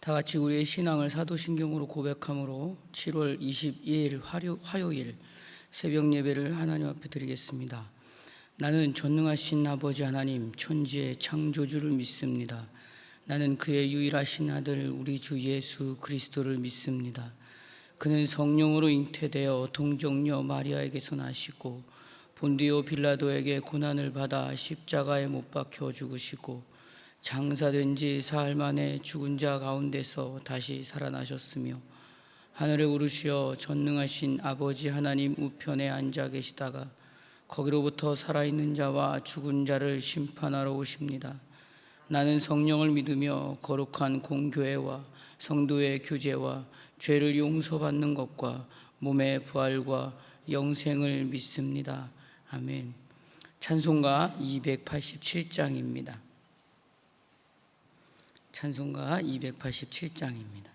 다 같이 우리의 신앙을 사도신경으로 고백함으로 7월 22일 화요일 새벽 예배를 하나님 앞에 드리겠습니다. 나는 전능하신 아버지 하나님 천지의 창조주를 믿습니다. 나는 그의 유일하신 아들 우리 주 예수 그리스도를 믿습니다. 그는 성령으로 잉태되어 동정녀 마리아에게서 나시고 본디오 빌라도에게 고난을 받아 십자가에 못 박혀 죽으시고 장사된 지 사흘 만에 죽은 자 가운데서 다시 살아나셨으며 하늘에 오르시어 전능하신 아버지 하나님 우편에 앉아 계시다가 거기로부터 살아있는 자와 죽은 자를 심판하러 오십니다. 나는 성령을 믿으며 거룩한 공교회와 성도의 교제와 죄를 용서받는 것과 몸의 부활과 영생을 믿습니다. 아멘. 찬송가 287장입니다. 찬송가 287장입니다.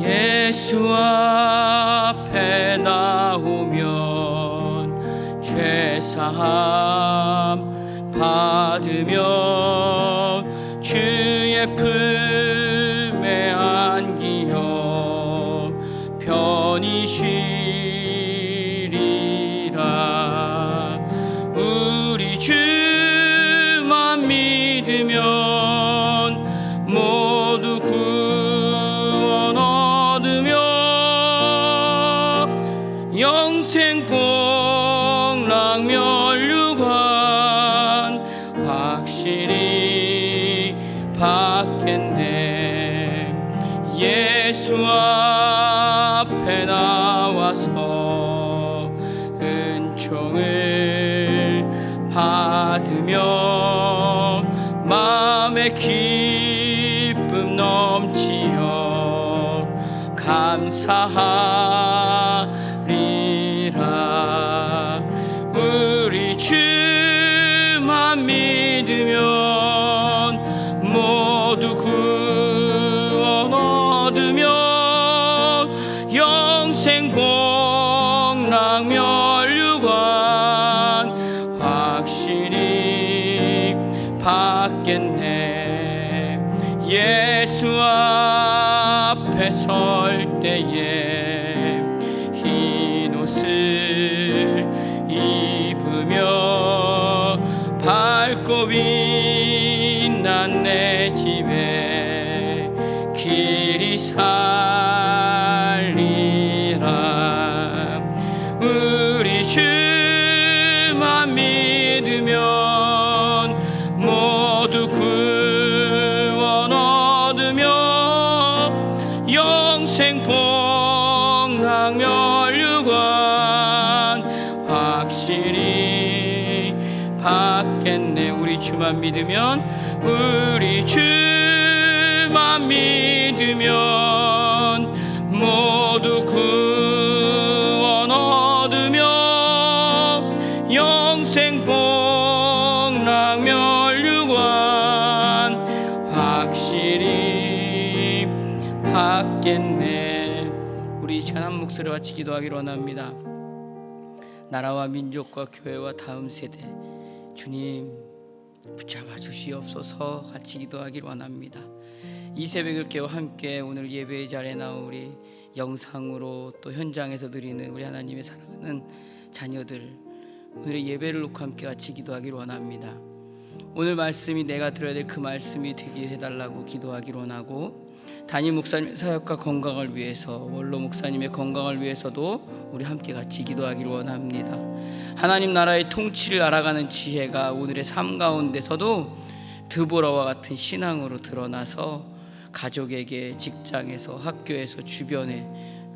예수 앞에 나오면 죄사함 받으면 주의 품에 안기어 편히 쉬리라. 우리 주만 믿으면 모두 구원 얻으며 영생 복락면류관 확실히 받겠네. 예수 앞에 나와서 은총을 받으며 마음의 기쁨 넘치어 감사하리라. 우리 주만 믿으면 모두 구원 얻으며 영생 복락면류관 확실히 받겠네. 예수 앞에 설 때에 흰 옷을 입으며 밝고 빛난 내 집에 길이 살리라. 우리 주만 믿으면 모두 구원 얻으며 영생 복락면류관 확실히 받겠네. 우리 주만 믿으면 우리 주만 믿으면 모두 구원 얻으며 영생 복락면류관 확실히 받겠네. 우리 이 시간 한 목소리와 같이 기도하기를 원합니다. 나라와 민족과 교회와 다음 세대 주님 붙잡아 주시옵소서. 같이 기도하기를 원합니다. 이 새벽을 깨워 함께 오늘 예배의 자리에 나온 우리 영상으로 또 현장에서 드리는 우리 하나님의 사랑하는 자녀들 오늘의 예배를 놓고 함께 같이 기도하기를 원합니다. 오늘 말씀이 내가 들어야 될 그 말씀이 되게 해달라고 기도하기를 원하고 담임 목사님의 사역과 건강을 위해서 원로 목사님의 건강을 위해서도 우리 함께 같이 기도하기를 원합니다. 하나님 나라의 통치를 알아가는 지혜가 오늘의 삶 가운데서도 드보라와 같은 신앙으로 드러나서 가족에게 직장에서 학교에서 주변에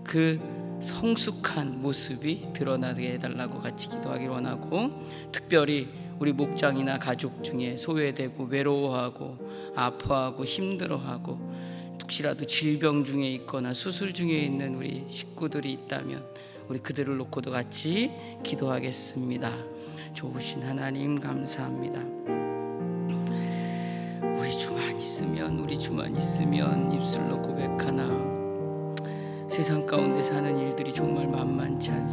그 성숙한 모습이 드러나게 해달라고 같이 기도하기를 원하고 특별히 우리 목장이나 가족 중에 소외되고 외로워하고 아파하고 힘들어하고 혹시라도 질병 중에 있거나 수술 중에 있는 우리 식구들이 있다면 우리 그들을 놓고도 같이 기도하겠습니다. 좋으신 하나님 감사합니다. 우리 주만 있으면 입술로 고백하나 세상 가운데 사는 일들이 정말 만만치 않습니다.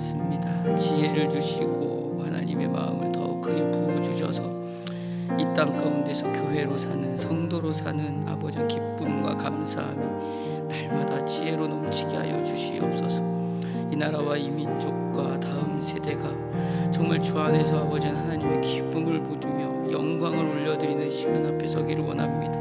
지혜를 주시고 하나님의 마음을 더욱 크게 부어주셔서 이 땅 가운데서 교회로 사는, 성도로 사는 아버지 기쁨과 감사함이 날마다 지혜로 넘치게 하여 주시옵소서. 이 나라와 이 민족과 다음 세대가 정말 주 안에서 아버지 하나님의 기쁨을 부르며 영광을 올려드리는 시간 앞에 서기를 원합니다.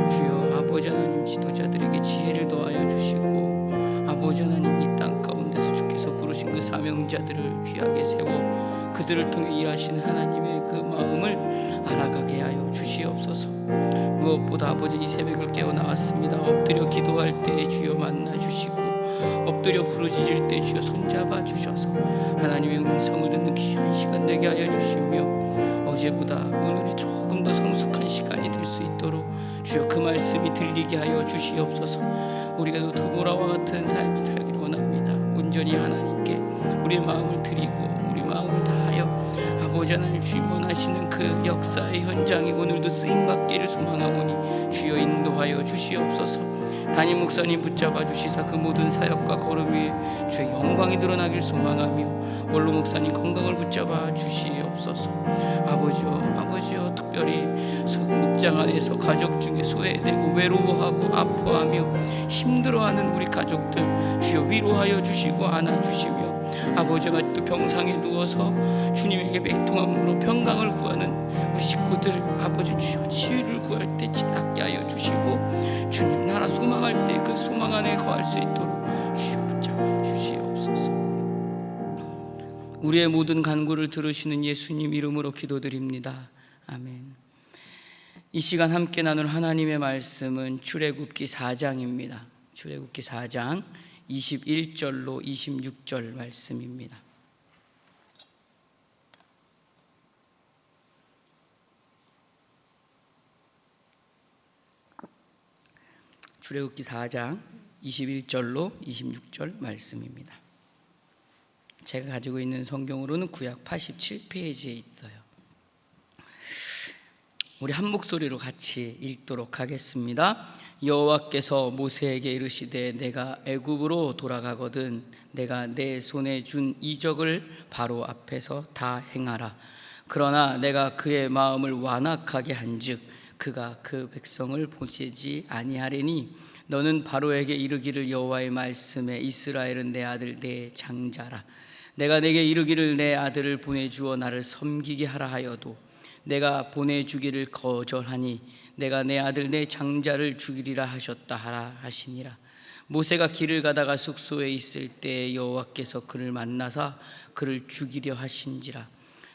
주여 아버지 하나님, 지도자들에게 지혜를 더하여 주시고 아버지 하나님, 이 땅 가운데서 주께서 부르신 그 사명자들을 귀하게 세워 그들을 통해 일하시는 하나님의 그 마음을 알아가게 하여 주시옵소서. 무엇보다 아버지, 이 새벽을 깨어 나왔습니다. 엎드려 기도할 때 주여 만나 주시고 엎드려 부르짖을 때 주여 손잡아 주셔서 하나님의 음성을 듣는 귀한 시간 되게 하여 주시며 어제보다 오늘이 조금 더 성숙한 시간이 될 수 있도록 주여 그 말씀이 들리게 하여 주시옵소서. 우리가 드보라와 같은 삶이 살기를 원합니다. 온전히 하나님께 우리의 마음을 드리고 우리 마음을 다하여 아버지 하나님, 주님 원하시는 그 역사의 현장이 오늘도 쓰임받기를 소망하오니 주여 인도하여 주시옵소서. 담임 목사님 붙잡아 주시사 그 모든 사역과 걸음 위에 주의 영광이 드러나길 소망하며 원로 목사님 건강을 붙잡아 주시옵소서. 아버지여 특별히 목장 안에서 가족 중에 소외되고 외로워하고 아파하며 힘들어하는 우리 가족들 주여 위로하여 주시고 안아주시며 아버지가 아직도 병상에 누워서 주님에게 맥통암으로 평강을 구하는 우리 식구들 아버지 주여 치유를 구할 때 닿게 하여 주시고 주님 나라 소망할 때 그 소망 안에 거할 수 있도록 주여 붙잡아 주시옵소서. 우리의 모든 간구를 들으시는 예수님 이름으로 기도드립니다. 아멘. 이 시간 함께 나눌 하나님의 말씀은 출애굽기 4장입니다. 출애굽기 4장 21절로 26절 말씀입니다. 출애굽기 4장 21절로 26절 말씀입니다. 제가 가지고 있는 성경으로는 구약 87페이지에 있어요. 우리 한 목소리로 같이 읽도록 하겠습니다. 여호와께서 모세에게 이르시되 내가 애굽으로 돌아가거든 내가 내 손에 준 이적을 바로 앞에서 다 행하라. 그러나 내가 그의 마음을 완악하게 한즉 그가 그 백성을 보시지 아니하리니 너는 바로에게 이르기를 여호와의 말씀에 이스라엘은 내 아들 내 장자라. 내가 내게 이르기를 내 아들을 보내주어 나를 섬기게 하라 하여도 내가 보내주기를 거절하니 내가 내 아들 내 장자를 죽이리라 하셨다 하라 하시니라. 모세가 길을 가다가 숙소에 있을 때 여호와께서 그를 만나사 그를 죽이려 하신지라.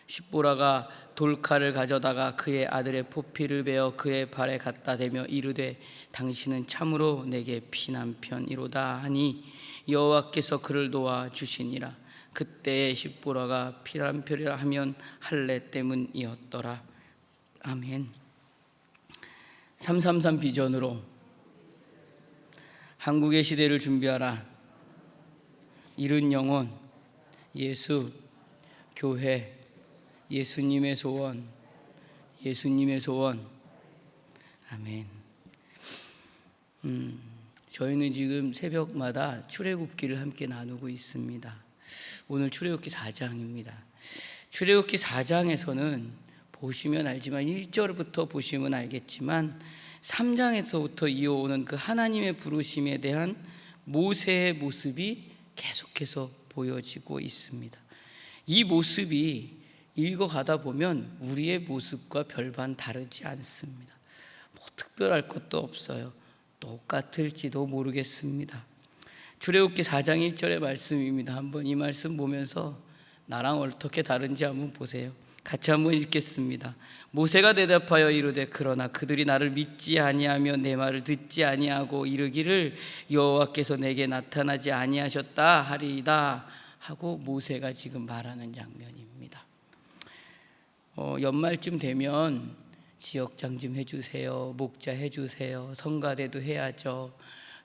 십보라가 돌칼을 가져다가 그의 아들의 포피를 베어 그의 발에 갖다 대며 이르되 당신은 참으로 내게 피난편이로다 하니 여호와께서 그를 도와 주시니라. 그때에 십보라가 피난편이라 하면 할례 때문이었더라. 아멘. 333 비전으로 한국의 시대를 준비하라. 이른 영혼, 예수, 교회, 예수님의 소원, 예수님의 소원. 아멘. 저희는 지금 새벽마다 출애굽기를 함께 나누고 있습니다. 오늘 출애굽기 4장입니다. 출애굽기 4장에서는 보시면 알지만 1절부터 보시면 알겠지만 3장에서부터 이어오는 그 하나님의 부르심에 대한 모세의 모습이 계속해서 보여지고 있습니다. 이 모습이 읽어가다 보면 우리의 모습과 별반 다르지 않습니다. 뭐 특별할 것도 없어요. 똑같을지도 모르겠습니다. 출애굽기 4장 1절의 말씀입니다. 한번 이 말씀 보면서 나랑 어떻게 다른지 한번 보세요. 같이 한번 읽겠습니다. 모세가 대답하여 이르되 그러나 그들이 나를 믿지 아니하며 내 말을 듣지 아니하고 이르기를 여호와께서 내게 나타나지 아니하셨다 하리이다 하고 모세가 지금 말하는 장면입니다. 연말쯤 되면 지역장 좀 해주세요, 목자 해주세요, 성가대도 해야죠,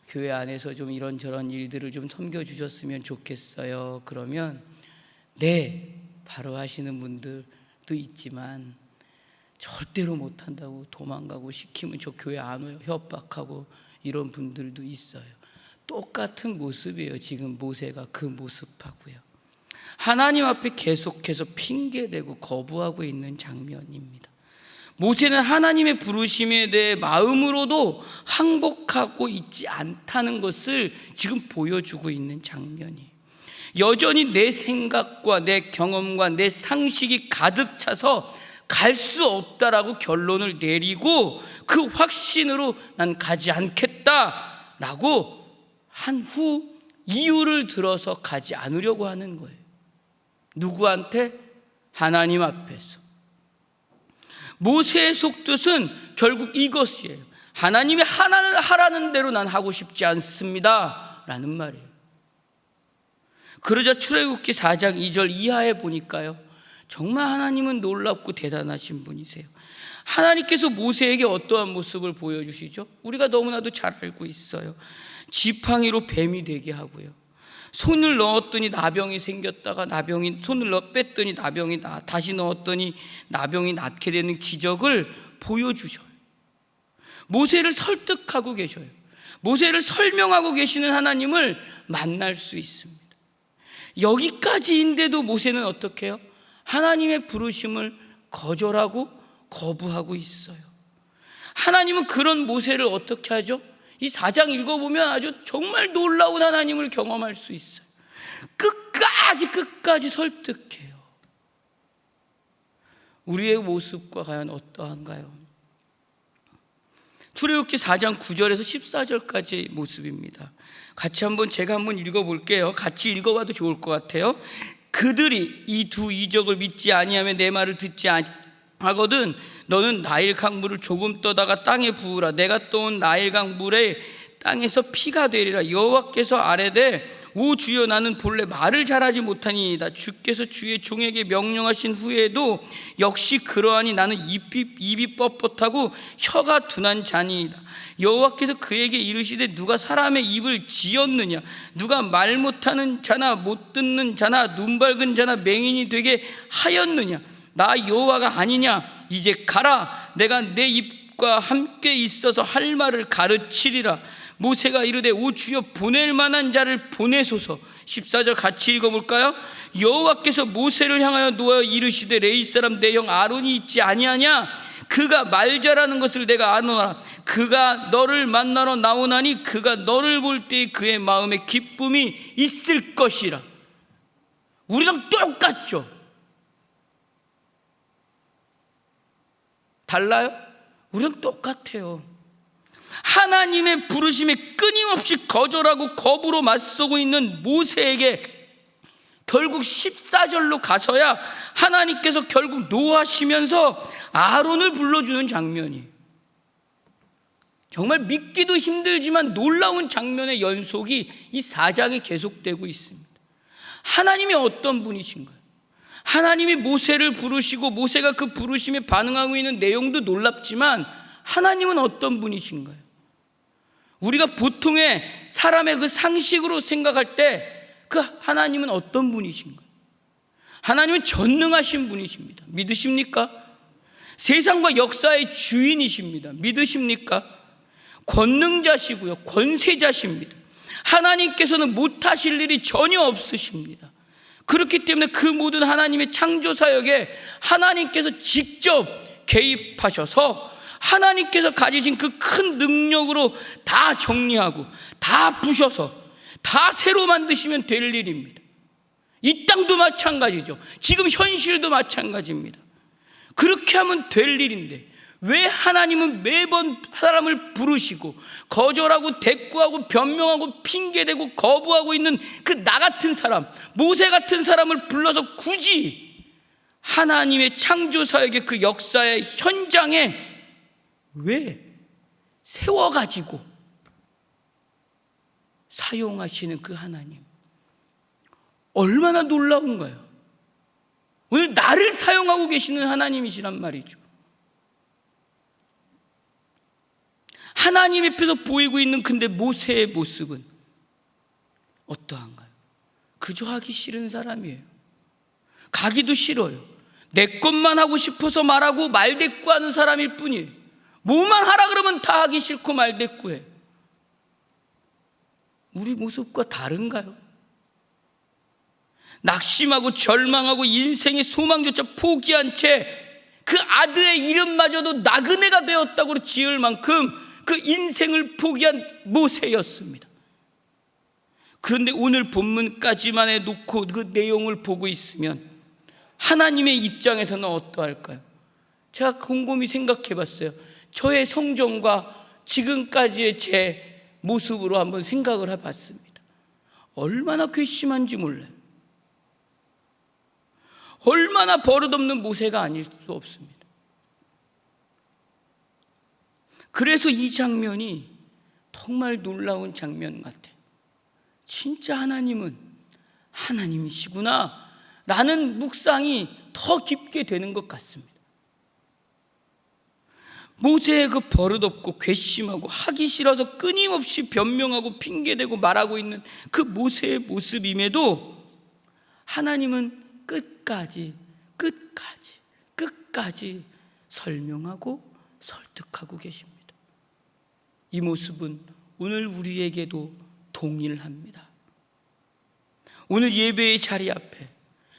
교회 안에서 좀 이런저런 일들을 좀 섬겨주셨으면 좋겠어요. 그러면 네 바로 하시는 분들도 있지만 절대로 못한다고 도망가고 시키면 저 교회 안 와요, 협박하고 이런 분들도 있어요. 똑같은 모습이에요. 지금 모세가 그 모습하고요. 하나님 앞에 계속해서 핑계대고 거부하고 있는 장면입니다. 모세는 하나님의 부르심에 대해 마음으로도 항복하고 있지 않다는 것을 지금 보여주고 있는 장면이에요. 여전히 내 생각과 내 경험과 내 상식이 가득 차서 갈 수 없다라고 결론을 내리고 그 확신으로 난 가지 않겠다라고 한 후 이유를 들어서 가지 않으려고 하는 거예요. 누구한테? 하나님 앞에서. 모세의 속뜻은 결국 이것이에요. 하나님이 하라는 대로 난 하고 싶지 않습니다 라는 말이에요. 그러자 출애굽기 4장 2절 이하에 보니까요, 정말 하나님은 놀랍고 대단하신 분이세요. 하나님께서 모세에게 어떠한 모습을 보여주시죠? 우리가 너무나도 잘 알고 있어요. 지팡이로 뱀이 되게 하고요, 손을 넣었더니 나병이 생겼다가 손을 뺐더니 나병이 다시 넣었더니 나병이 낫게 되는 기적을 보여주셔요. 모세를 설득하고 계셔요. 모세를 설명하고 계시는 하나님을 만날 수 있습니다. 여기까지인데도 모세는 어떻게 해요? 하나님의 부르심을 거절하고 거부하고 있어요. 하나님은 그런 모세를 어떻게 하죠? 이 4장 읽어보면 아주 정말 놀라운 하나님을 경험할 수 있어요. 끝까지 설득해요. 우리의 모습과 과연 어떠한가요? 출애굽기 4장 9절에서 14절까지의 모습입니다. 제가 한번 읽어볼게요. 같이 읽어봐도 좋을 것 같아요. 그들이 이 두 이적을 믿지 아니하며 내 말을 듣지 아니하거든 너는 나일강 물을 조금 떠다가 땅에 부으라. 내가 떠온 나일강 물에 땅에서 피가 되리라. 여호와께서 아뢰되 오 주여 나는 본래 말을 잘하지 못하니이다. 주께서 주의 종에게 명령하신 후에도 역시 그러하니 나는 입이 뻣뻣하고 혀가 둔한 자니이다. 여호와께서 그에게 이르시되 누가 사람의 입을 지었느냐? 누가 말 못하는 자나 못 듣는 자나 눈 밝은 자나 맹인이 되게 하였느냐? 나 여호와가 아니냐? 이제 가라. 내가 내 입과 함께 있어서 할 말을 가르치리라. 모세가 이르되 오 주여 보낼 만한 자를 보내소서. 14절 같이 읽어볼까요? 여호와께서 모세를 향하여 노하여 이르시되 레위 사람 내 형 아론이 있지 아니하냐? 그가 말 잘하는 것을 내가 아노라. 그가 너를 만나러 나오나니 그가 너를 볼 때 그의 마음에 기쁨이 있을 것이라. 우리랑 똑같죠? 달라요? 우리랑 똑같아요. 하나님의 부르심에 끊임없이 거절하고 거부로 맞서고 있는 모세에게 결국 14절로 가서야 하나님께서 결국 노하시면서 아론을 불러주는 장면이, 정말 믿기도 힘들지만 놀라운 장면의 연속이 이 4장에 계속되고 있습니다. 하나님이 어떤 분이신가요? 하나님이 모세를 부르시고 모세가 그 부르심에 반응하고 있는 내용도 놀랍지만 하나님은 어떤 분이신가요? 우리가 보통의 사람의 그 상식으로 생각할 때 그 하나님은 어떤 분이신가요? 하나님은 전능하신 분이십니다. 믿으십니까? 세상과 역사의 주인이십니다. 믿으십니까? 권능자시고요, 권세자십니다. 하나님께서는 못하실 일이 전혀 없으십니다. 그렇기 때문에 그 모든 하나님의 창조 사역에 하나님께서 직접 개입하셔서 하나님께서 가지신 그 큰 능력으로 다 정리하고 다 부셔서 다 새로 만드시면 될 일입니다. 이 땅도 마찬가지죠. 지금 현실도 마찬가지입니다. 그렇게 하면 될 일인데 왜 하나님은 매번 사람을 부르시고 거절하고 대꾸하고 변명하고 핑계대고 거부하고 있는 그 나 같은 사람, 모세 같은 사람을 불러서 굳이 하나님의 창조 사역의 그 역사의 현장에 왜 세워가지고 사용하시는 그 하나님, 얼마나 놀라운가요? 오늘 나를 사용하고 계시는 하나님이시란 말이죠. 하나님 앞에서 보이고 있는 근데 모세의 모습은 어떠한가요? 그저 하기 싫은 사람이에요. 가기도 싫어요. 내 것만 하고 싶어서 말하고 말대꾸하는 사람일 뿐이에요. 뭐만 하라 그러면 다 하기 싫고 말대꾸해. 우리 모습과 다른가요? 낙심하고 절망하고 인생의 소망조차 포기한 채 그 아들의 이름마저도 나그네가 되었다고 지을 만큼 그 인생을 포기한 모세였습니다. 그런데 오늘 본문까지만 해놓고 그 내용을 보고 있으면 하나님의 입장에서는 어떠할까요? 제가 곰곰이 생각해 봤어요. 저의 성정과 지금까지의 제 모습으로 한번 생각을 해봤습니다. 얼마나 괘씸한지 몰라요. 얼마나 버릇없는 모세가 아닐 수 없습니다. 그래서 이 장면이 정말 놀라운 장면 같아요. 진짜 하나님은 하나님이시구나 라는 묵상이 더 깊게 되는 것 같습니다. 모세의 그 버릇없고 괘씸하고 하기 싫어서 끊임없이 변명하고 핑계대고 말하고 있는 그 모세의 모습임에도 하나님은 끝까지 설명하고 설득하고 계십니다. 이 모습은 오늘 우리에게도 동일합니다. 오늘 예배의 자리 앞에,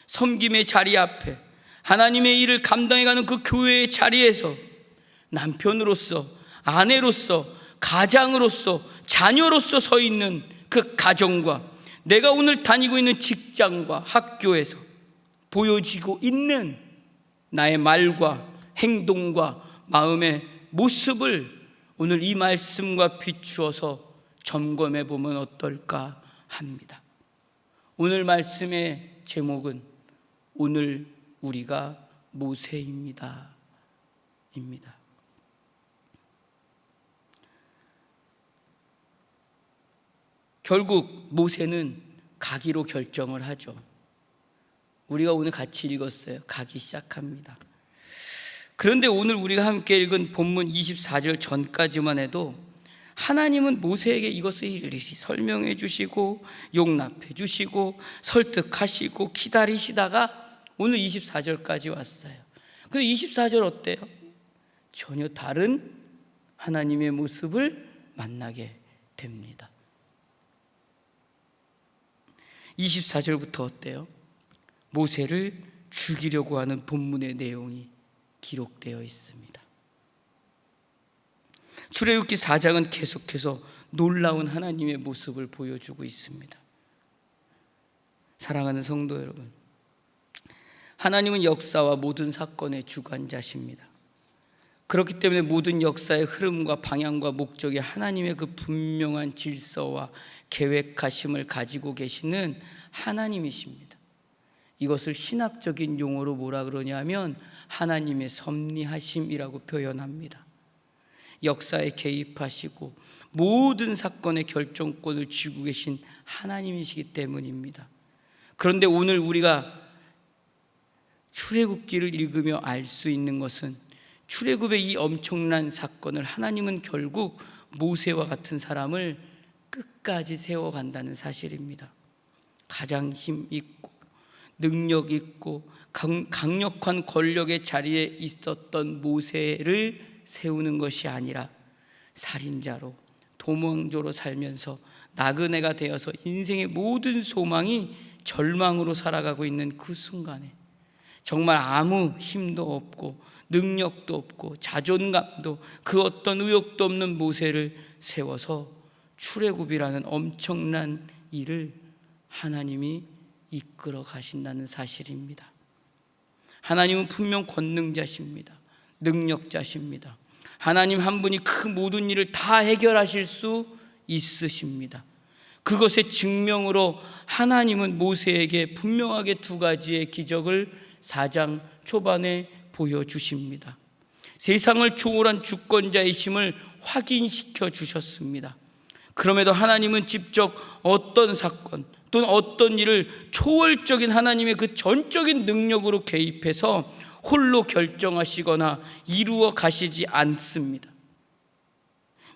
섬김의 자리 앞에, 하나님의 일을 감당해가는 그 교회의 자리에서 남편으로서, 아내로서, 가장으로서, 자녀로서 서 있는 그 가정과 내가 오늘 다니고 있는 직장과 학교에서 보여지고 있는 나의 말과 행동과 마음의 모습을 오늘 이 말씀과 비추어서 점검해 보면 어떨까 합니다. 오늘 말씀의 제목은 오늘 우리가 모세입니다. 입니다. 결국 모세는 가기로 결정을 하죠. 우리가 오늘 같이 읽었어요. 가기 시작합니다. 그런데 오늘 우리가 함께 읽은 본문 24절 전까지만 해도 하나님은 모세에게 이것을 일일이 설명해 주시고 용납해 주시고 설득하시고 기다리시다가 오늘 24절까지 왔어요. 근데 24절 어때요? 전혀 다른 하나님의 모습을 만나게 됩니다. 24절부터 어때요? 모세를 죽이려고 하는 본문의 내용이 기록되어 있습니다. 출애굽기 4장은 계속해서 놀라운 하나님의 모습을 보여주고 있습니다. 사랑하는 성도 여러분, 하나님은 역사와 모든 사건의 주관자십니다. 그렇기 때문에 모든 역사의 흐름과 방향과 목적이 하나님의 그 분명한 질서와 계획하심을 가지고 계시는 하나님이십니다. 이것을 신학적인 용어로 뭐라 그러냐면 하나님의 섭리하심이라고 표현합니다. 역사에 개입하시고 모든 사건의 결정권을 쥐고 계신 하나님이시기 때문입니다. 그런데 오늘 우리가 출애굽기를 읽으며 알 수 있는 것은 출애굽의 이 엄청난 사건을 하나님은 결국 모세와 같은 사람을 끝까지 세워간다는 사실입니다. 가장 힘 있고 능력 있고 강력한 권력의 자리에 있었던 모세를 세우는 것이 아니라 살인자로 도망자로 살면서 나그네가 되어서 인생의 모든 소망이 절망으로 살아가고 있는 그 순간에 정말 아무 힘도 없고 능력도 없고 자존감도 그 어떤 의욕도 없는 모세를 세워서 출애굽이라는 엄청난 일을 하나님이 이끌어 가신다는 사실입니다. 하나님은 분명 권능자십니다. 능력자십니다. 하나님 한 분이 그 모든 일을 다 해결하실 수 있으십니다. 그것의 증명으로 하나님은 모세에게 분명하게 두 가지의 기적을 4장 초반에 보여주십니다. 세상을 초월한 주권자이심을 확인시켜 주셨습니다. 그럼에도 하나님은 직접 어떤 사건 또는 어떤 일을 초월적인 하나님의 그 전적인 능력으로 개입해서 홀로 결정하시거나 이루어 가시지 않습니다.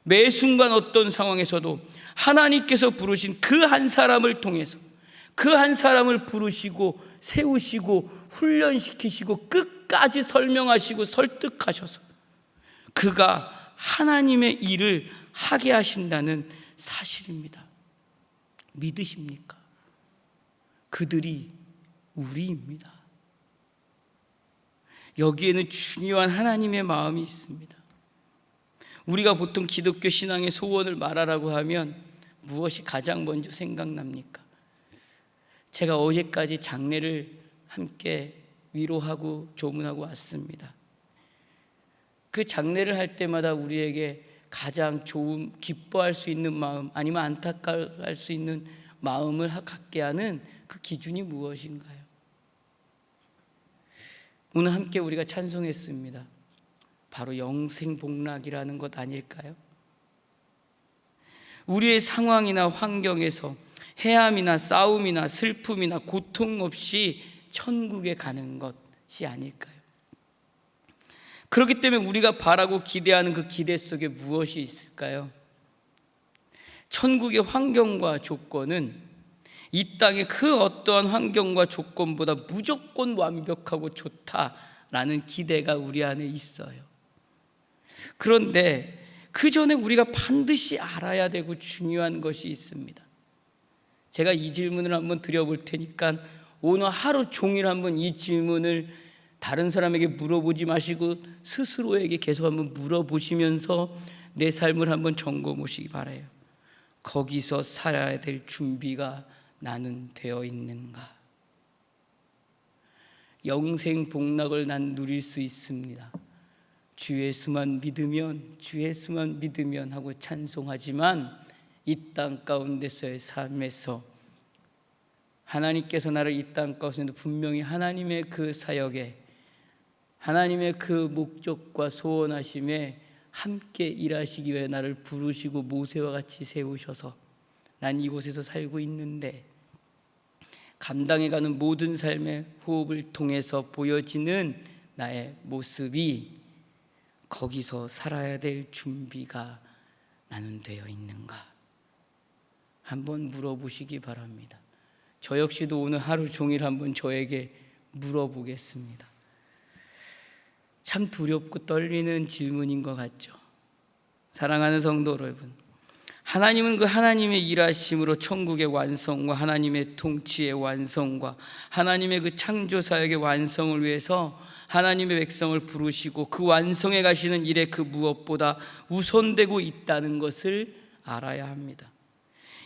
매 순간 어떤 상황에서도 하나님께서 부르신 그 한 사람을 통해서 그 한 사람을 부르시고 세우시고 훈련시키시고 끝까지 설명하시고 설득하셔서 그가 하나님의 일을 하게 하신다는 사실입니다. 믿으십니까? 그들이 우리입니다. 여기에는 중요한 하나님의 마음이 있습니다. 우리가 보통 기독교 신앙의 소원을 말하라고 하면 무엇이 가장 먼저 생각납니까? 제가 어제까지 장례를 함께 위로하고 조문하고 왔습니다. 그 장례를 할 때마다 우리에게 가장 좋은, 기뻐할 수 있는 마음, 아니면 안타까워할 수 있는 마음을 갖게 하는 그 기준이 무엇인가요? 오늘 함께 우리가 찬송했습니다. 바로 영생복락이라는 것 아닐까요? 우리의 상황이나 환경에서 해함이나 싸움이나 슬픔이나 고통 없이 천국에 가는 것이 아닐까요? 그렇기 때문에 우리가 바라고 기대하는 그 기대 속에 무엇이 있을까요? 천국의 환경과 조건은 이 땅의 그 어떠한 환경과 조건보다 무조건 완벽하고 좋다라는 기대가 우리 안에 있어요. 그런데 그 전에 우리가 반드시 알아야 되고 중요한 것이 있습니다. 제가 이 질문을 한번 드려볼 테니까 오늘 하루 종일 한번 이 질문을 다른 사람에게 물어보지 마시고 스스로에게 계속 한번 물어보시면서 내 삶을 한번 점검하시기 바라요. 거기서 살아야 될 준비가 나는 되어 있는가? 영생 복락을 난 누릴 수 있습니다. 주 예수만 믿으면, 주 예수만 믿으면 하고 찬송하지만 이 땅 가운데서의 삶에서 하나님께서 나를 이 땅 가운데 분명히 하나님의 그 사역에, 하나님의 그 목적과 소원하심에 함께 일하시기 위해 나를 부르시고 모세와 같이 세우셔서 난 이곳에서 살고 있는데, 감당해가는 모든 삶의 호흡을 통해서 보여지는 나의 모습이 거기서 살아야 될 준비가 나는 되어 있는가? 한번 물어보시기 바랍니다. 저 역시도 오늘 하루 종일 한번 저에게 물어보겠습니다. 참 두렵고 떨리는 질문인 것 같죠? 사랑하는 성도 여러분, 하나님은 그 하나님의 일하심으로 천국의 완성과 하나님의 통치의 완성과 하나님의 그 창조 사역의 완성을 위해서 하나님의 백성을 부르시고 그 완성해 가시는 일에 그 무엇보다 우선되고 있다는 것을 알아야 합니다.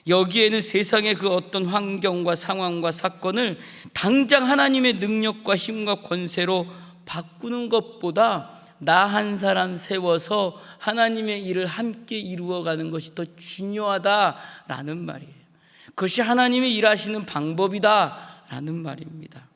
여기에는 세상의 그 어떤 환경과 상황과 사건을 당장 하나님의 능력과 힘과 권세로 바꾸는 것보다 나 한 사람 세워서 하나님의 일을 함께 이루어가는 것이 더 중요하다라는 말이에요. 그것이 하나님이 일하시는 방법이다라는 말입니다.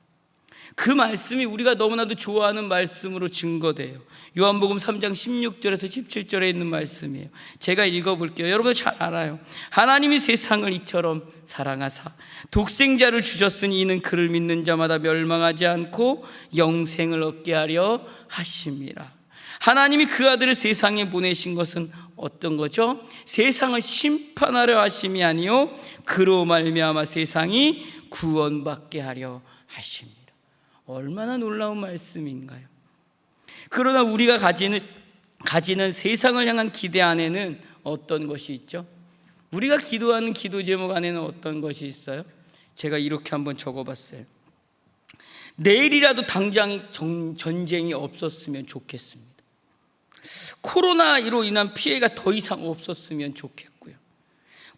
그 말씀이 우리가 너무나도 좋아하는 말씀으로 증거돼요. 요한복음 3장 16절에서 17절에 있는 말씀이에요. 제가 읽어볼게요. 여러분 잘 알아요. 하나님이 세상을 이처럼 사랑하사 독생자를 주셨으니 이는 그를 믿는 자마다 멸망하지 않고 영생을 얻게 하려 하심이라. 하나님이 그 아들을 세상에 보내신 것은 어떤 거죠? 세상을 심판하려 하심이 아니요 그로 말미암아 세상이 구원받게 하려 하심이라. 얼마나 놀라운 말씀인가요? 그러나 우리가 가지는 세상을 향한 기대 안에는 어떤 것이 있죠? 우리가 기도하는 기도 제목 안에는 어떤 것이 있어요? 제가 이렇게 한번 적어봤어요. 내일이라도 당장 전쟁이 없었으면 좋겠습니다. 코로나로 인한 피해가 더 이상 없었으면 좋겠고요.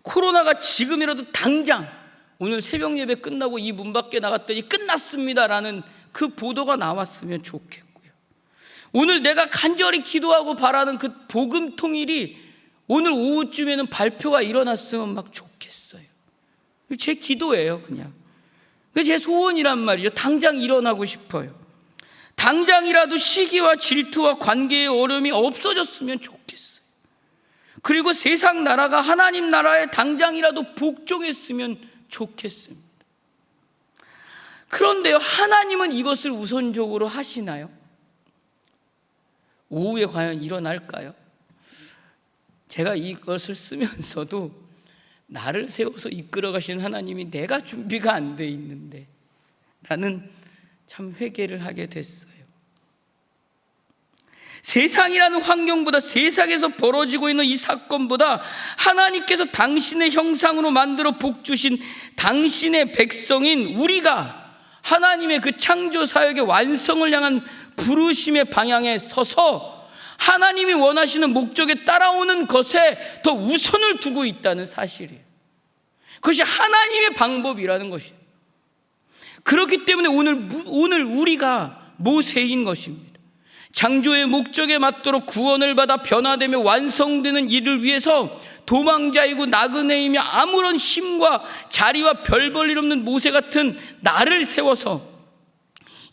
코로나가 지금이라도 당장 오늘 새벽 예배 끝나고 이 문 밖에 나갔더니 끝났습니다라는 그 보도가 나왔으면 좋겠고요. 오늘 내가 간절히 기도하고 바라는 그 복음 통일이 오늘 오후쯤에는 발표가 일어났으면 막 좋겠어요. 제 기도예요, 그냥. 제 소원이란 말이죠. 당장 일어나고 싶어요. 당장이라도 시기와 질투와 관계의 어려움이 없어졌으면 좋겠어요. 그리고 세상 나라가 하나님 나라에 당장이라도 복종했으면 좋겠습니다. 그런데요, 하나님은 이것을 우선적으로 하시나요? 오후에 과연 일어날까요? 제가 이것을 쓰면서도 나를 세워서 이끌어 가신 하나님이 내가 준비가 안 돼 있는데 라는 참 회개를 하게 됐어요. 세상이라는 환경보다, 세상에서 벌어지고 있는 이 사건보다 하나님께서 당신의 형상으로 만들어 복 주신 당신의 백성인 우리가 하나님의 그 창조 사역의 완성을 향한 부르심의 방향에 서서 하나님이 원하시는 목적에 따라오는 것에 더 우선을 두고 있다는 사실이에요. 그것이 하나님의 방법이라는 것이에요. 그렇기 때문에 오늘 우리가 모세인 것입니다. 창조의 목적에 맞도록 구원을 받아 변화되며 완성되는 일을 위해서 도망자이고 나그네이며 아무런 힘과 자리와 별 볼 일 없는 모세 같은 나를 세워서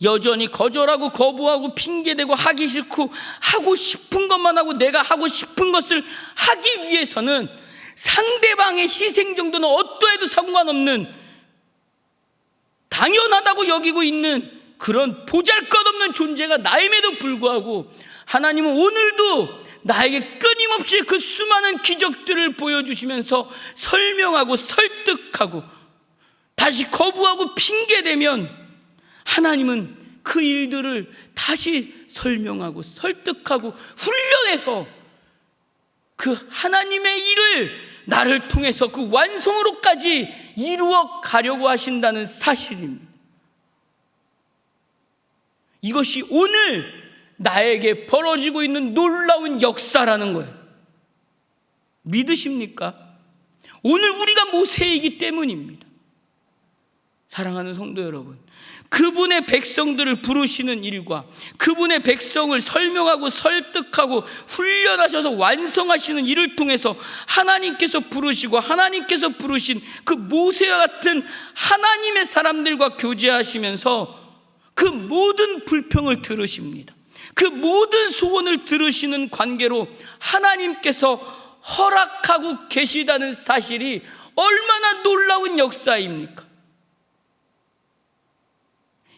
여전히 거절하고 거부하고 핑계대고 하기 싫고 하고 싶은 것만 하고 내가 하고 싶은 것을 하기 위해서는 상대방의 희생 정도는 어떠해도 상관없는 당연하다고 여기고 있는 그런 보잘것없는 존재가 나임에도 불구하고 하나님은 오늘도 나에게 끊임없이 그 수많은 기적들을 보여주시면서 설명하고 설득하고 다시 거부하고 핑계대면 하나님은 그 일들을 다시 설명하고 설득하고 훈련해서 그 하나님의 일을 나를 통해서 그 완성으로까지 이루어 가려고 하신다는 사실입니다. 이것이 오늘 나에게 벌어지고 있는 놀라운 역사라는 거예요. 믿으십니까? 오늘 우리가 모세이기 때문입니다. 사랑하는 성도 여러분, 그분의 백성들을 부르시는 일과 그분의 백성을 설명하고 설득하고 훈련하셔서 완성하시는 일을 통해서 하나님께서 부르시고 하나님께서 부르신 그 모세와 같은 하나님의 사람들과 교제하시면서 그 모든 불평을 들으십니다. 그 모든 소원을 들으시는 관계로 하나님께서 허락하고 계시다는 사실이 얼마나 놀라운 역사입니까?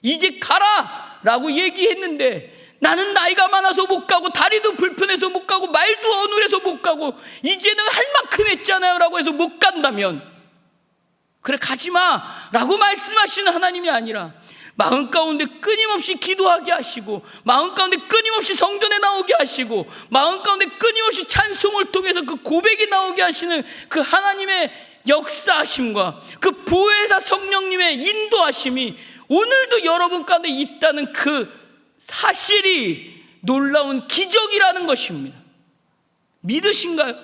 이제 가라 라고 얘기했는데 나는 나이가 많아서 못 가고 다리도 불편해서 못 가고 말도 어눌해서 못 가고 이제는 할 만큼 했잖아요 라고 해서 못 간다면, 그래 가지마 라고 말씀하시는 하나님이 아니라 마음 가운데 끊임없이 기도하게 하시고 마음 가운데 끊임없이 성전에 나오게 하시고 마음 가운데 끊임없이 찬송을 통해서 그 고백이 나오게 하시는 그 하나님의 역사하심과 그 보혜사 성령님의 인도하심이 오늘도 여러분 가운데 있다는 그 사실이 놀라운 기적이라는 것입니다. 믿으신가요?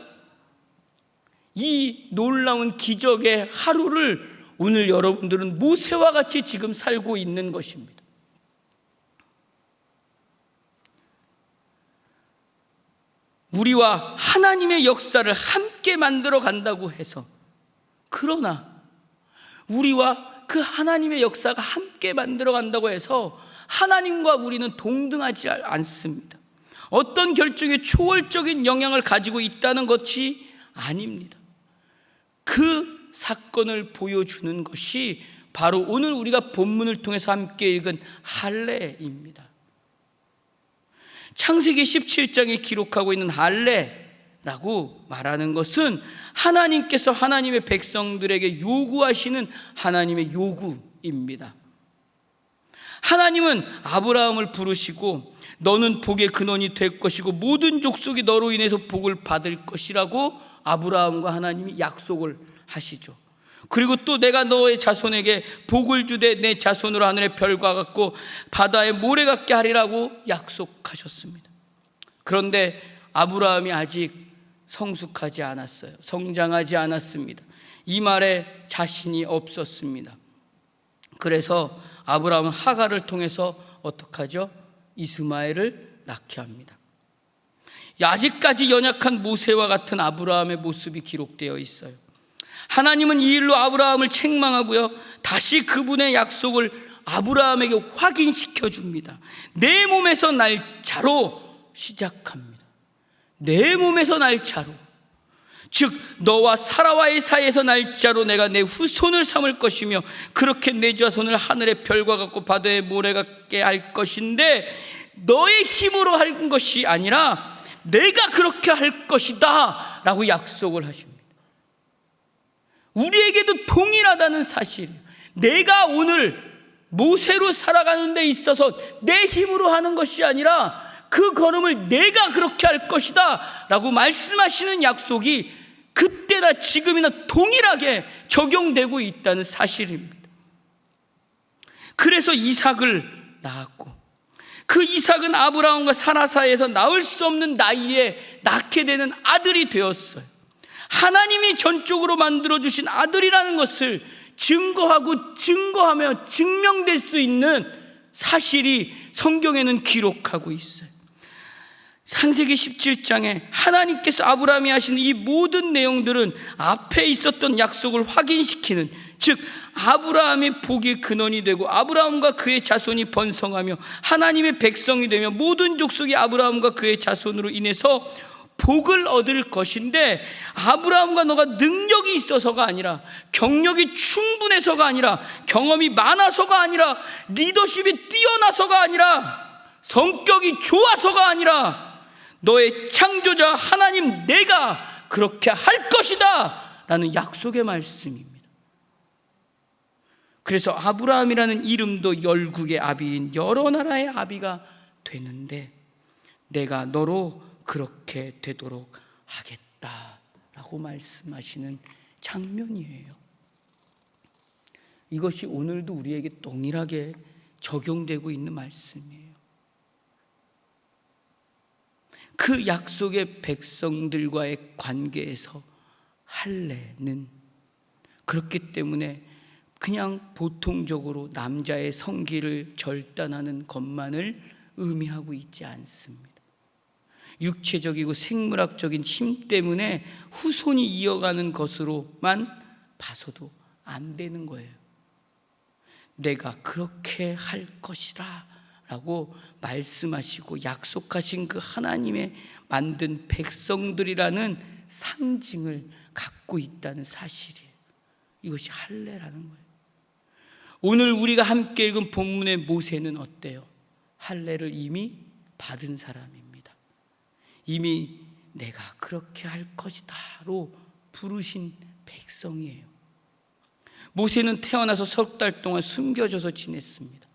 이 놀라운 기적의 하루를 오늘 여러분들은 모세와 같이 지금 살고 있는 것입니다. 우리와 하나님의 역사를 함께 만들어 간다고 해서, 그러나 우리와 그 하나님의 역사가 함께 만들어 간다고 해서 하나님과 우리는 동등하지 않습니다. 어떤 결정에 초월적인 영향을 가지고 있다는 것이 아닙니다. 그 사건을 보여주는 것이 바로 오늘 우리가 본문을 통해서 함께 읽은 할례입니다. 창세기 17장에 기록하고 있는 할례라고 말하는 것은 하나님께서 하나님의 백성들에게 요구하시는 하나님의 요구입니다. 하나님은 아브라함을 부르시고 너는 복의 근원이 될 것이고 모든 족속이 너로 인해서 복을 받을 것이라고 아브라함과 하나님이 약속을 하시죠. 그리고 또 내가 너의 자손에게 복을 주되 내 자손으로 하늘의 별과 같고 바다의 모래 같게 하리라고 약속하셨습니다. 그런데 아브라함이 아직 성숙하지 않았어요. 성장하지 않았습니다. 이 말에 자신이 없었습니다. 그래서 아브라함은 하갈을 통해서 어떻게 하죠? 이스마엘을 낳게 합니다. 아직까지 연약한 모세와 같은 아브라함의 모습이 기록되어 있어요. 하나님은 이 일로 아브라함을 책망하고요, 다시 그분의 약속을 아브라함에게 확인시켜 줍니다. 내 몸에서 날 자로 시작합니다. 내 몸에서 날 자로, 즉 너와 사라와의 사이에서 날 자로 내가 내 후손을 삼을 것이며 그렇게 내 자손을 하늘의 별과 같고 바다의 모래 같게 할 것인데 너의 힘으로 할 것이 아니라 내가 그렇게 할 것이다 라고 약속을 하십니다. 우리에게도 동일하다는 사실이에요. 내가 오늘 모세로 살아가는 데 있어서 내 힘으로 하는 것이 아니라 그 걸음을 내가 그렇게 할 것이다 라고 말씀하시는 약속이 그때나 지금이나 동일하게 적용되고 있다는 사실입니다. 그래서 이삭을 낳았고, 그 이삭은 아브라함과 사라 사이에서 낳을 수 없는 나이에 낳게 되는 아들이 되었어요. 하나님이 전적으로 만들어주신 아들이라는 것을 증거하며 증명될 수 있는 사실이 성경에는 기록하고 있어요. 창세기 17장에 하나님께서 아브라함이 하신 이 모든 내용들은 앞에 있었던 약속을 확인시키는, 즉 아브라함의 복의 근원이 되고 아브라함과 그의 자손이 번성하며 하나님의 백성이 되며 모든 족속이 아브라함과 그의 자손으로 인해서 복을 얻을 것인데, 아브라함과 너가 능력이 있어서가 아니라, 경력이 충분해서가 아니라, 경험이 많아서가 아니라, 리더십이 뛰어나서가 아니라, 성격이 좋아서가 아니라, 너의 창조자 하나님 내가 그렇게 할 것이다 라는 약속의 말씀입니다. 그래서 아브라함이라는 이름도 열국의 아비인 여러 나라의 아비가 되는데, 내가 너로 그렇게 되도록 하겠다라고 말씀하시는 장면이에요. 이것이 오늘도 우리에게 동일하게 적용되고 있는 말씀이에요. 그 약속의 백성들과의 관계에서 할례는 그렇기 때문에 그냥 보통적으로 남자의 성기를 절단하는 것만을 의미하고 있지 않습니다. 육체적이고 생물학적인 힘 때문에 후손이 이어가는 것으로만 봐서도 안 되는 거예요. 내가 그렇게 할 것이라 라고 말씀하시고 약속하신 그 하나님의 만든 백성들이라는 상징을 갖고 있다는 사실이에요. 이것이 할례라는 거예요. 오늘 우리가 함께 읽은 본문의 모세는 어때요? 할례를 이미 받은 사람입니다. 이미 내가 그렇게 할 것이다로 부르신 백성이에요. 모세는 태어나서 석 달 동안 숨겨져서 지냈습니다.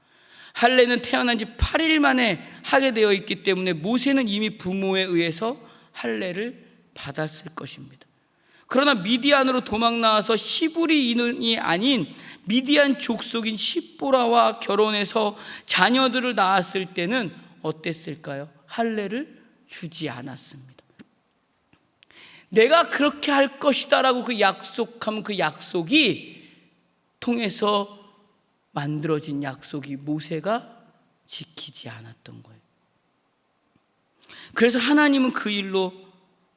할례는 태어난 지 8일 만에 하게 되어 있기 때문에 모세는 이미 부모에 의해서 할례를 받았을 것입니다. 그러나 미디안으로 도망 나와서 히브리인이 아닌 미디안 족속인 십보라와 결혼해서 자녀들을 낳았을 때는 어땠을까요? 할례를 주지 않았습니다. 내가 그렇게 할 것이다 라고 그 약속한 그 약속이 통해서 만들어진 약속이 모세가 지키지 않았던 거예요. 그래서 하나님은 그 일로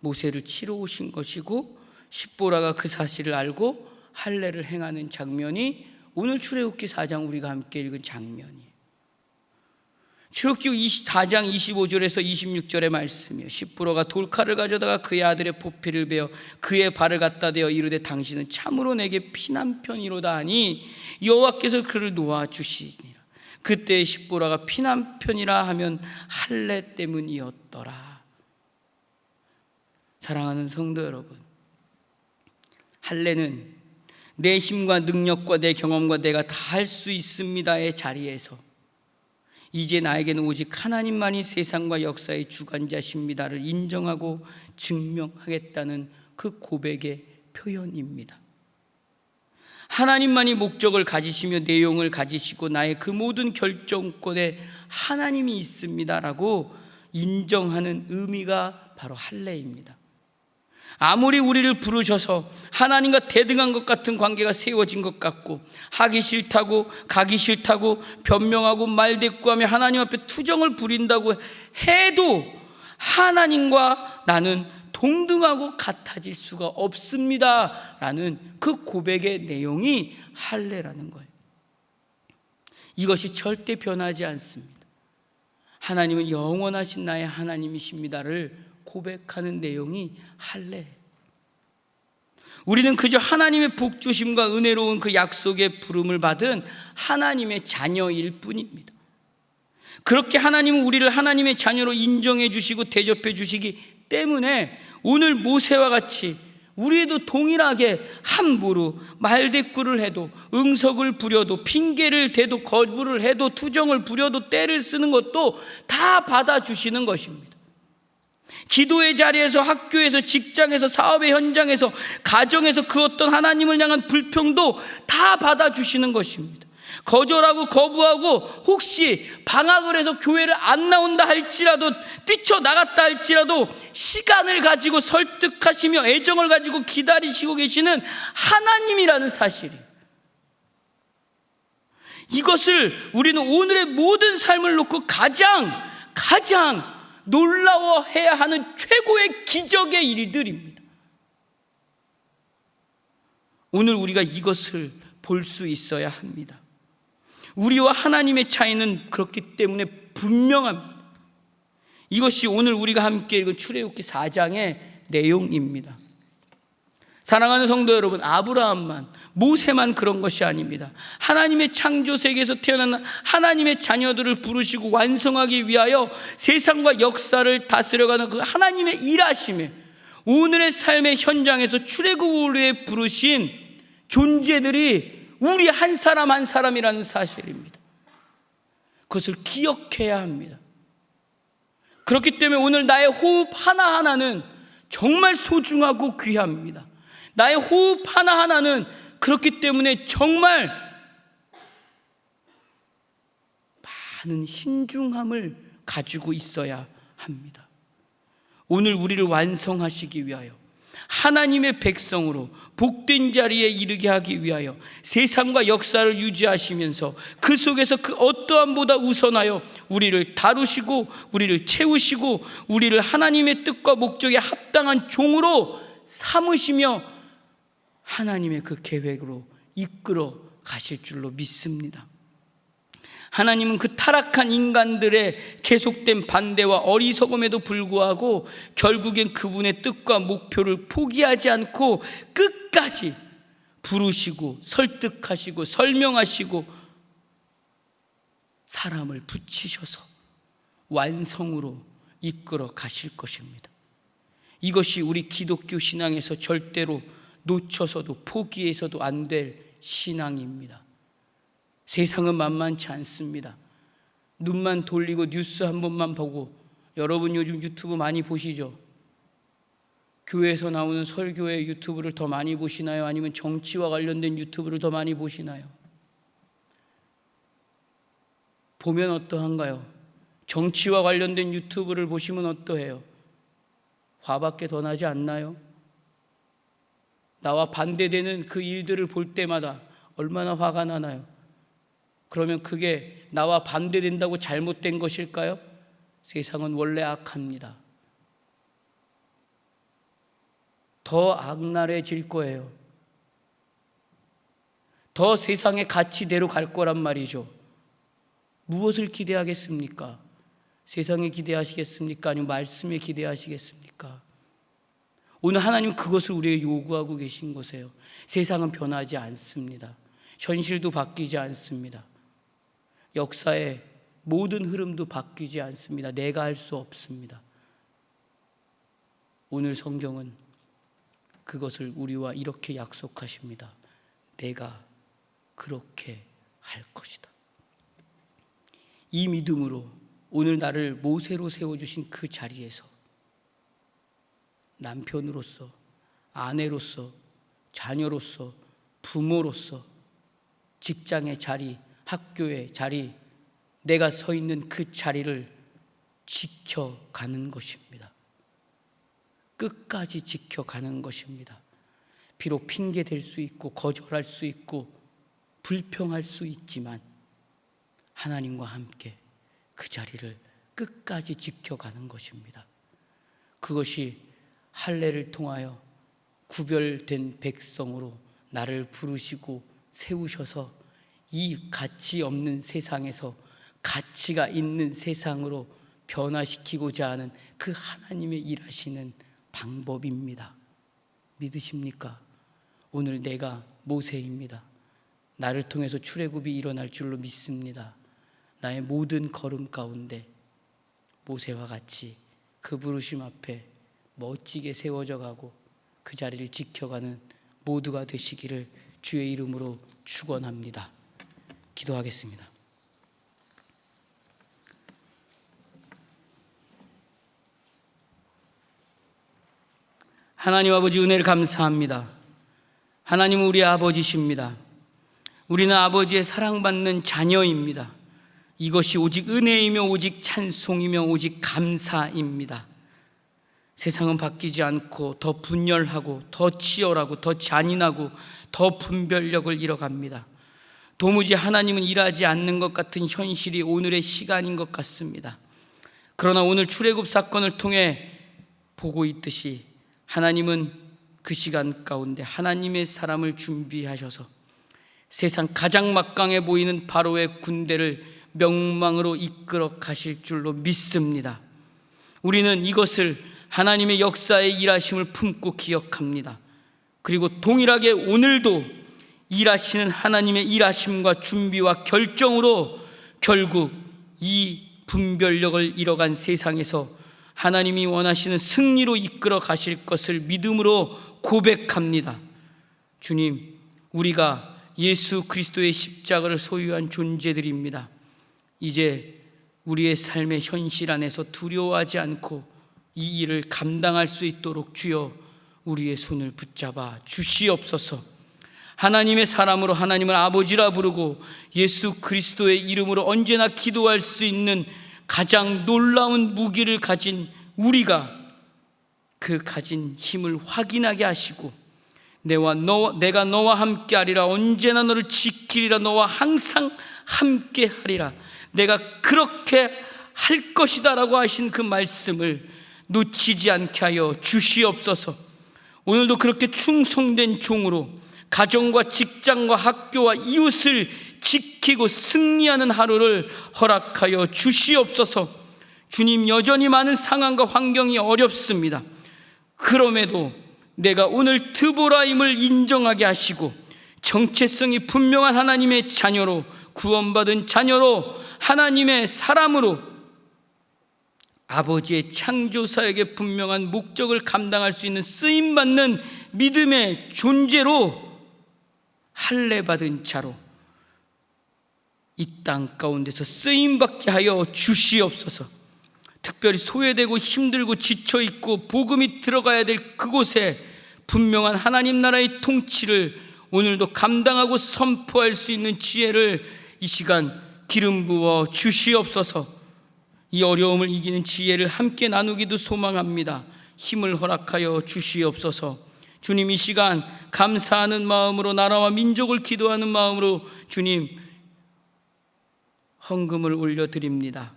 모세를 치러 오신 것이고, 십보라가 그 사실을 알고 할례를 행하는 장면이 오늘 출애굽기 4장 우리가 함께 읽은 장면이에요. 출애굽기 4장 25절에서 26절의 말씀이에요. 십보라가 돌칼을 가져다가 그의 아들의 포피를 베어 그의 발을 갖다 대어 이르되 당신은 참으로 내게 피난편이로다 하니 여호와께서 그를 놓아주시니라. 그때 십보라가 피난편이라 하면 할례 때문이었더라. 사랑하는 성도 여러분, 할례는 내 힘과 능력과 내 경험과 내가 다 할 수 있습니다의 자리에서 이제 나에게는 오직 하나님만이 세상과 역사의 주관자십니다를 인정하고 증명하겠다는 그 고백의 표현입니다. 하나님만이 목적을 가지시며 내용을 가지시고 나의 그 모든 결정권에 하나님이 있습니다라고 인정하는 의미가 바로 할례입니다. 아무리 우리를 부르셔서 하나님과 대등한 것 같은 관계가 세워진 것 같고 하기 싫다고 가기 싫다고 변명하고 말대꾸하며 하나님 앞에 투정을 부린다고 해도 하나님과 나는 동등하고 같아질 수가 없습니다 라는 그 고백의 내용이 할례라는 거예요. 이것이 절대 변하지 않습니다. 하나님은 영원하신 나의 하나님이십니다를 고백하는 내용이 할례. 우리는 그저 하나님의 복주심과 은혜로운 그 약속의 부름을 받은 하나님의 자녀일 뿐입니다. 그렇게 하나님은 우리를 하나님의 자녀로 인정해 주시고 대접해 주시기 때문에 오늘 모세와 같이 우리도 동일하게 함부로 말대꾸를 해도, 응석을 부려도, 핑계를 대도, 거부를 해도, 투정을 부려도, 때를 쓰는 것도 다 받아주시는 것입니다. 기도의 자리에서, 학교에서, 직장에서, 사업의 현장에서, 가정에서 그 어떤 하나님을 향한 불평도 다 받아주시는 것입니다. 거절하고 거부하고 혹시 방학을 해서 교회를 안 나온다 할지라도, 뛰쳐나갔다 할지라도 시간을 가지고 설득하시며 애정을 가지고 기다리시고 계시는 하나님이라는 사실이, 이것을 우리는 오늘의 모든 삶을 놓고 가장 놀라워해야 하는 최고의 기적의 일들입니다. 오늘 우리가 이것을 볼 수 있어야 합니다. 우리와 하나님의 차이는 그렇기 때문에 분명합니다. 이것이 오늘 우리가 함께 읽은 출애굽기 4장의 내용입니다. 사랑하는 성도 여러분, 아브라함만, 모세만 그런 것이 아닙니다. 하나님의 창조 세계에서 태어난 하나님의 자녀들을 부르시고 완성하기 위하여 세상과 역사를 다스려가는 그 하나님의 일하심에 오늘의 삶의 현장에서 출애굽을 위해 부르신 존재들이 우리 한 사람 한 사람이라는 사실입니다. 그것을 기억해야 합니다. 그렇기 때문에 오늘 나의 호흡 하나하나는 정말 소중하고 귀합니다. 나의 호흡 하나하나는 그렇기 때문에 정말 많은 신중함을 가지고 있어야 합니다. 오늘 우리를 완성하시기 위하여, 하나님의 백성으로 복된 자리에 이르게 하기 위하여 세상과 역사를 유지하시면서 그 속에서 그 어떠함보다 우선하여 우리를 다루시고 우리를 채우시고 우리를 하나님의 뜻과 목적에 합당한 종으로 삼으시며 하나님의 그 계획으로 이끌어 가실 줄로 믿습니다. 하나님은 그 타락한 인간들의 계속된 반대와 어리석음에도 불구하고 결국엔 그분의 뜻과 목표를 포기하지 않고 끝까지 부르시고 설득하시고 설명하시고 사람을 붙이셔서 완성으로 이끌어 가실 것입니다. 이것이 우리 기독교 신앙에서 절대로 놓쳐서도 포기해서도 안 될 신앙입니다. 세상은 만만치 않습니다. 눈만 돌리고 뉴스 한 번만 보고, 여러분 요즘 유튜브 많이 보시죠? 교회에서 나오는 설교의 유튜브를 더 많이 보시나요? 아니면 정치와 관련된 유튜브를 더 많이 보시나요? 보면 어떠한가요? 정치와 관련된 유튜브를 보시면 어떠해요? 화밖에 더 나지 않나요? 나와 반대되는 그 일들을 볼 때마다 얼마나 화가 나나요? 그러면 그게 나와 반대된다고 잘못된 것일까요? 세상은 원래 악합니다. 더 악랄해질 거예요. 더 세상의 가치대로 갈 거란 말이죠. 무엇을 기대하겠습니까? 세상에 기대하시겠습니까? 아니면 말씀에 기대하시겠습니까? 오늘 하나님은 그것을 우리에게 요구하고 계신 것이에요. 세상은 변하지 않습니다. 현실도 바뀌지 않습니다. 역사의 모든 흐름도 바뀌지 않습니다. 내가 할 수 없습니다. 오늘 성경은 그것을 우리와 이렇게 약속하십니다. 내가 그렇게 할 것이다. 이 믿음으로 오늘 나를 모세로 세워주신 그 자리에서 남편으로서, 아내로서, 자녀로서, 부모로서, 직장의 자리, 학교의 자리, 내가 서 있는 그 자리를 지켜가는 것입니다. 끝까지 지켜가는 것입니다. 비록 핑계 댈 수 있고 거절할 수 있고 불평할 수 있지만 하나님과 함께 그 자리를 끝까지 지켜가는 것입니다. 그것이 할례를 통하여 구별된 백성으로 나를 부르시고 세우셔서 이 가치 없는 세상에서 가치가 있는 세상으로 변화시키고자 하는 그 하나님의 일하시는 방법입니다. 믿으십니까? 오늘 내가 모세입니다. 나를 통해서 출애굽이 일어날 줄로 믿습니다. 나의 모든 걸음 가운데 모세와 같이 그 부르심 앞에 멋지게 세워져 가고 그 자리를 지켜가는 모두가 되시기를 주의 이름으로 축원합니다. 기도하겠습니다. 하나님 아버지, 은혜를 감사합니다. 하나님은 우리 아버지십니다. 우리는 아버지의 사랑받는 자녀입니다. 이것이 오직 은혜이며 오직 찬송이며 오직 감사입니다. 세상은 바뀌지 않고 더 분열하고 더 치열하고 더 잔인하고 더 분별력을 잃어갑니다. 도무지 하나님은 일하지 않는 것 같은 현실이 오늘의 시간인 것 같습니다. 그러나 오늘 출애굽 사건을 통해 보고 있듯이 하나님은 그 시간 가운데 하나님의 사람을 준비하셔서 세상 가장 막강해 보이는 바로의 군대를 멸망으로 이끌어 가실 줄로 믿습니다. 우리는 이것을 하나님의 역사의 일하심을 품고 기억합니다. 그리고 동일하게 오늘도 일하시는 하나님의 일하심과 준비와 결정으로 결국 이 분별력을 잃어간 세상에서 하나님이 원하시는 승리로 이끌어 가실 것을 믿음으로 고백합니다. 주님, 우리가 예수 그리스도의 십자가를 소유한 존재들입니다. 이제 우리의 삶의 현실 안에서 두려워하지 않고 이 일을 감당할 수 있도록 주여 우리의 손을 붙잡아 주시옵소서. 하나님의 사람으로 하나님을 아버지라 부르고 예수 그리스도의 이름으로 언제나 기도할 수 있는 가장 놀라운 무기를 가진 우리가 그 가진 힘을 확인하게 하시고 내가 너와 함께 하리라, 언제나 너를 지키리라, 너와 항상 함께 하리라, 내가 그렇게 할 것이다 라고 하신 그 말씀을 놓치지 않게 하여 주시옵소서. 오늘도 그렇게 충성된 종으로 가정과 직장과 학교와 이웃을 지키고 승리하는 하루를 허락하여 주시옵소서. 주님, 여전히 많은 상황과 환경이 어렵습니다. 그럼에도 내가 오늘 드보라임을 인정하게 하시고 정체성이 분명한 하나님의 자녀로, 구원받은 자녀로, 하나님의 사람으로 아버지의 창조사역의 분명한 목적을 감당할 수 있는 쓰임받는 믿음의 존재로, 할례받은 자로 이 땅 가운데서 쓰임받게 하여 주시옵소서. 특별히 소외되고 힘들고 지쳐있고 복음이 들어가야 될 그곳에 분명한 하나님 나라의 통치를 오늘도 감당하고 선포할 수 있는 지혜를 이 시간 기름 부어 주시옵소서. 이 어려움을 이기는 지혜를 함께 나누기도 소망합니다. 힘을 허락하여 주시옵소서. 주님, 이 시간 감사하는 마음으로, 나라와 민족을 기도하는 마음으로 주님 헌금을 올려드립니다.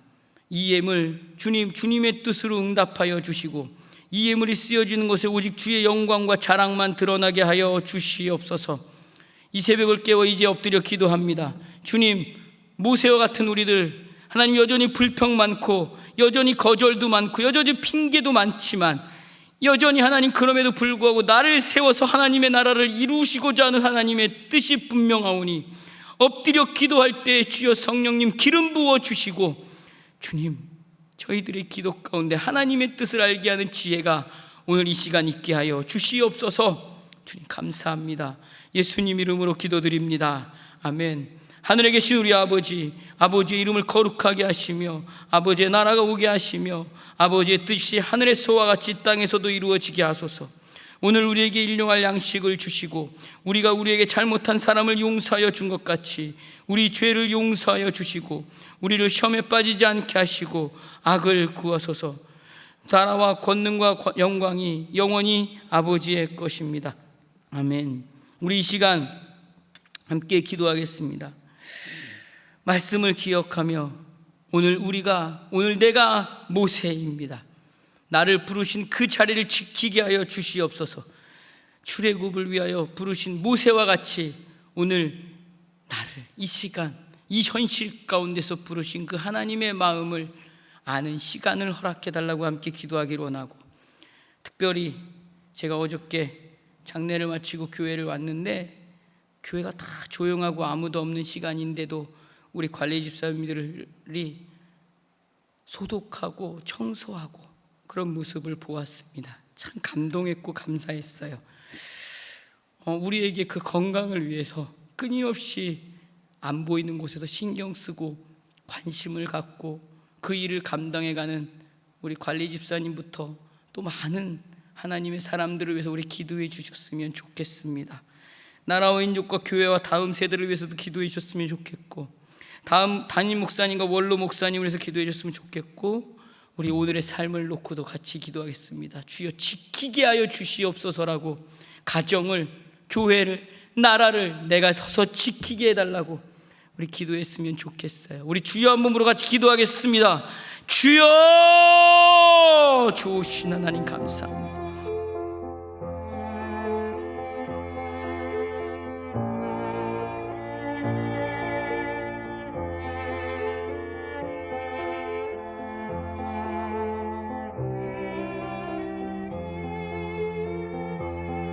이 예물 주님, 주님의 뜻으로 응답하여 주시고 이 예물이 쓰여지는 곳에 오직 주의 영광과 자랑만 드러나게 하여 주시옵소서. 이 새벽을 깨워 이제 엎드려 기도합니다. 주님, 모세와 같은 우리들, 하나님 여전히 불평 많고 여전히 거절도 많고 여전히 핑계도 많지만 여전히 하나님 그럼에도 불구하고 나를 세워서 하나님의 나라를 이루시고자 하는 하나님의 뜻이 분명하오니 엎드려 기도할 때 주여 성령님 기름 부어 주시고 주님, 저희들의 기도 가운데 하나님의 뜻을 알게 하는 지혜가 오늘 이 시간 있게 하여 주시옵소서. 주님 감사합니다. 예수님 이름으로 기도드립니다. 아멘. 하늘에 계신 우리 아버지, 아버지의 이름을 거룩하게 하시며 아버지의 나라가 오게 하시며 아버지의 뜻이 하늘에서와 같이 땅에서도 이루어지게 하소서. 오늘 우리에게 일용할 양식을 주시고 우리가 우리에게 잘못한 사람을 용서하여 준 것 같이 우리 죄를 용서하여 주시고 우리를 시험에 빠지지 않게 하시고 악을 구하소서. 나라와 권능과 영광이 영원히 아버지의 것입니다. 아멘. 우리 이 시간 함께 기도하겠습니다. 말씀을 기억하며 오늘 내가 모세입니다. 나를 부르신 그 자리를 지키게 하여 주시옵소서. 출애굽을 위하여 부르신 모세와 같이 오늘 나를 이 시간 이 현실 가운데서 부르신 그 하나님의 마음을 아는 시간을 허락해 달라고 함께 기도하기를 원하고, 특별히 제가 어저께 장례를 마치고 교회를 왔는데 교회가 다 조용하고 아무도 없는 시간인데도 우리 관리 집사님들이 소독하고 청소하고 그런 모습을 보았습니다. 참 감동했고 감사했어요. 우리에게 그 건강을 위해서 끊임없이 안 보이는 곳에서 신경 쓰고 관심을 갖고 그 일을 감당해가는 우리 관리 집사님부터 또 많은 하나님의 사람들을 위해서 우리 기도해 주셨으면 좋겠습니다. 나라와 민족과 교회와 다음 세대를 위해서도 기도해 주셨으면 좋겠고, 다음 담임 목사님과 원로 목사님을 위해서 기도해 주셨으면 좋겠고, 우리 오늘의 삶을 놓고도 같이 기도하겠습니다. 주여 지키게 하여 주시옵소서라고, 가정을, 교회를, 나라를 내가 서서 지키게 해달라고 우리 기도했으면 좋겠어요. 우리 주여 한 번으로 같이 기도하겠습니다. 주여, 좋으신 하나님 감사합니다.